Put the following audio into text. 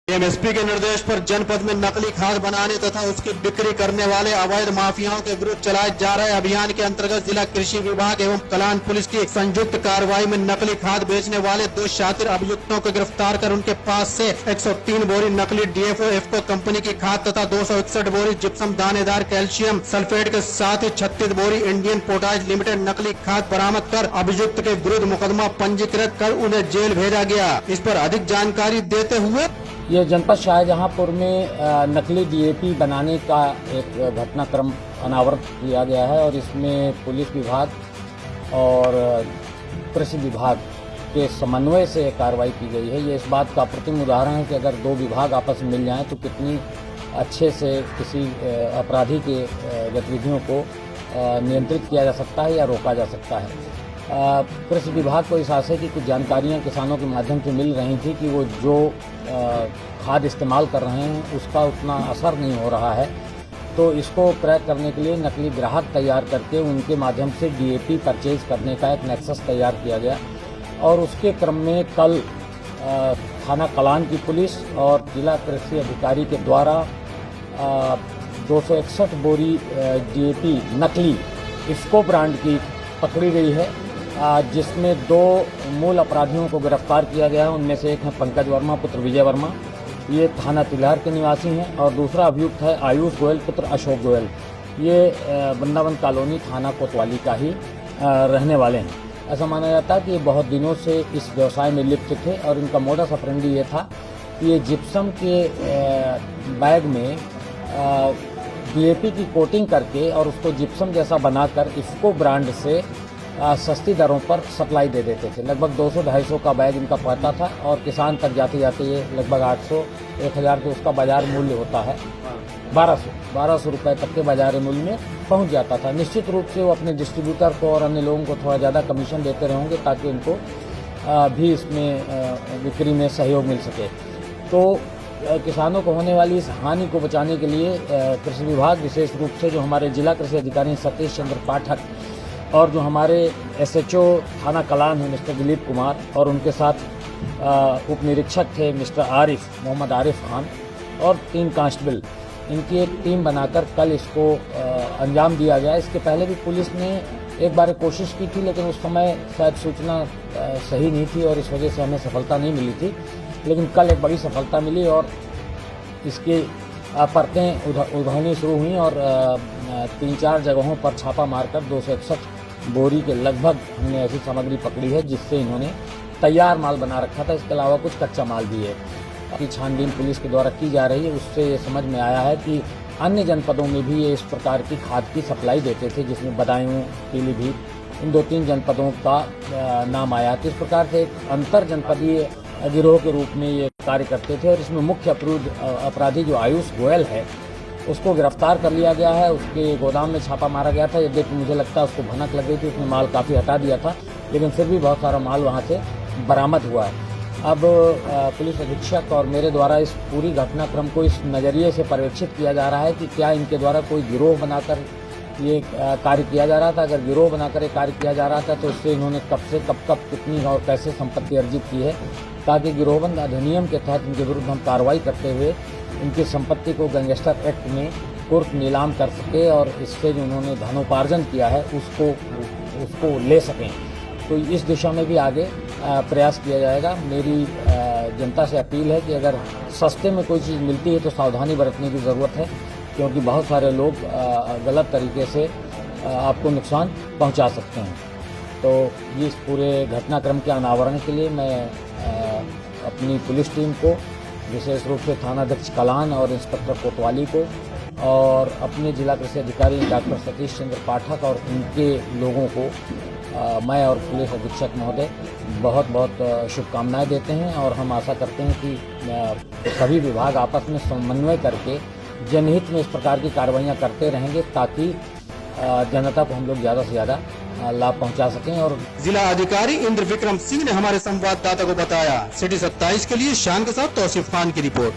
MSP के निर्देश पर जनपद में नकली खाद बनाने तथा उसकी बिक्री करने वाले अवैध माफियाओं के विरुद्ध चलाए जा रहे अभियान के अंतर्गत जिला कृषि विभाग एवं कलान पुलिस की संयुक्त कार्रवाई में नकली खाद बेचने वाले 2 शातिर अभियुक्तों को गिरफ्तार कर उनके पास से 103 बोरी नकली डीएफओ एफको कंपनी की खाद तथा 261 बोरी जिप्सम दानेदार कैल्शियम सल्फेट के साथ ही 36 बोरी इंडियन पोटाश लिमिटेड नकली खाद बरामद कर अभियुक्त के विरुद्ध मुकदमा पंजीकृत कर उन्हें जेल भेजा गया। इस पर अधिक जानकारी देते हुए ये जनपद शाहजहांपुर में नकली डीएपी बनाने का एक घटनाक्रम अनावृत किया गया है और इसमें पुलिस विभाग और कृषि विभाग के समन्वय से कार्रवाई की गई है। ये इस बात का अप्रतिम उदाहरण है कि अगर 2 विभाग आपस में मिल जाएं तो कितनी अच्छे से किसी अपराधी के गतिविधियों को नियंत्रित किया जा सकता है या रोका जा सकता है। कृषि विभाग को इस आशय की कुछ जानकारियां किसानों के माध्यम से मिल रही थी कि वो जो खाद इस्तेमाल कर रहे हैं उसका उतना असर नहीं हो रहा है, तो इसको क्रैक करने के लिए नकली ग्राहक तैयार करके उनके माध्यम से डीएपी परचेज करने का एक नेक्सस तैयार किया गया और उसके क्रम में कल थाना कलान की पुलिस और जिला कृषि अधिकारी के द्वारा 261 बोरी डीएपी नकली इफ्को ब्रांड की पकड़ी गई है, जिसमें 2 मूल अपराधियों को गिरफ्तार किया गया है। उनमें से एक है पंकज वर्मा पुत्र विजय वर्मा, ये थाना तिलहर के निवासी हैं, और दूसरा अभियुक्त है आयुष गोयल पुत्र अशोक गोयल, ये वृंदावन कॉलोनी थाना कोतवाली का ही रहने वाले हैं। ऐसा माना जाता है कि ये बहुत दिनों से इस व्यवसाय में लिप्त थे और इनका मोडस ऑपरेंडी ये था कि ये जिप्सम के बैग में डीएपी की कोटिंग करके और उसको जिप्सम जैसा बनाकर इफ्को ब्रांड से सस्ती दरों पर सप्लाई दे देते थे। लगभग 200-250 का बैग इनका पड़ता था और किसान तक जाते जाते ये लगभग 800-1000 के उसका बाजार मूल्य होता है, 1200 रुपये तक के बाजार मूल्य में पहुंच जाता था। निश्चित रूप से वो अपने डिस्ट्रीब्यूटर को और अन्य लोगों को थोड़ा ज़्यादा कमीशन देते रहेंगे ताकि उनको भी इसमें बिक्री में सहयोग मिल सके। तो किसानों को होने वाली इस हानि को बचाने के लिए कृषि विभाग विशेष रूप से जो हमारे जिला कृषि अधिकारी सतीश चंद्र पाठक और जो हमारे एसएचओ थाना कलान हैं मिस्टर दिलीप कुमार और उनके साथ उप निरीक्षक थे मिस्टर मोहम्मद आरिफ खान और 3 कांस्टेबल, इनकी एक टीम बनाकर कल इसको अंजाम दिया गया। इसके पहले भी पुलिस ने एक बार कोशिश की थी, लेकिन उस समय शायद सूचना सही नहीं थी और इस वजह से हमें सफलता नहीं मिली थी, लेकिन कल एक बड़ी सफलता मिली और इसकी परतें उधौनी शुरू हुई और 3-4 जगहों पर छापा मारकर 261 बोरी के लगभग हमने ऐसी सामग्री पकड़ी है जिससे इन्होंने तैयार माल बना रखा था। इसके अलावा कुछ कच्चा माल भी है कि छानबीन पुलिस के द्वारा की जा रही है। उससे ये समझ में आया है कि अन्य जनपदों में भी ये इस प्रकार की खाद की सप्लाई देते थे, जिसमें बदायूं, पीलीभीत, इन 2-3 जनपदों का नाम आया। तो इस प्रकार से एक अंतर जनपदीय गिरोह के रूप में ये कार्य करते थे और इसमें मुख्य अपराधी जो आयुष गोयल है उसको गिरफ्तार कर लिया गया है। उसके गोदाम में छापा मारा गया था, ये देख मुझे लगता है उसको भनक लग गई थी, उसने माल काफ़ी हटा दिया था, लेकिन फिर भी बहुत सारा माल वहाँ से बरामद हुआ है। अब पुलिस अधीक्षक और मेरे द्वारा इस पूरी घटनाक्रम को इस नज़रिए से पर्यवेक्षित किया जा रहा है कि क्या इनके द्वारा कोई गिरोह बनाकर ये कार्य किया जा रहा था। अगर गिरोह बनाकर ये कार्य किया जा रहा था तो इससे इन्होंने कब से कब कितनी और कैसे संपत्ति अर्जित की है, ताकि गिरोहबंद अधिनियम के तहत इनके विरुद्ध हम कार्रवाई करते हुए इनकी संपत्ति को गैंगस्टर एक्ट में कुर्क नीलाम कर सके और इससे जो उन्होंने धनोपार्जन किया है उसको ले सकें। तो इस दिशा में भी आगे प्रयास किया जाएगा। मेरी जनता से अपील है कि अगर सस्ते में कोई चीज़ मिलती है तो सावधानी बरतने की ज़रूरत है, क्योंकि बहुत सारे लोग गलत तरीके से आपको नुकसान पहुंचा सकते हैं। तो इस पूरे घटनाक्रम के अनावरण के लिए मैं अपनी पुलिस टीम को, विशेष रूप से थानाध्यक्ष कलान और इंस्पेक्टर कोतवाली को और अपने जिला कृषि अधिकारी डॉक्टर सतीश चंद्र पाठक और उनके लोगों को मैं और पुलिस अधीक्षक महोदय बहुत बहुत शुभकामनाएं देते हैं और हम आशा करते हैं कि सभी विभाग आपस में समन्वय करके जनहित में इस प्रकार की कार्रवाइयाँ करते रहेंगे ताकि जनता को हम लोग ज़्यादा से ज़्यादा लाभ पहुंचा सकें। और जिला अधिकारी इंद्र विक्रम सिंह ने हमारे संवाददाता को बताया। सिटी 27 के लिए शान के साथ तौसीफ खान की रिपोर्ट।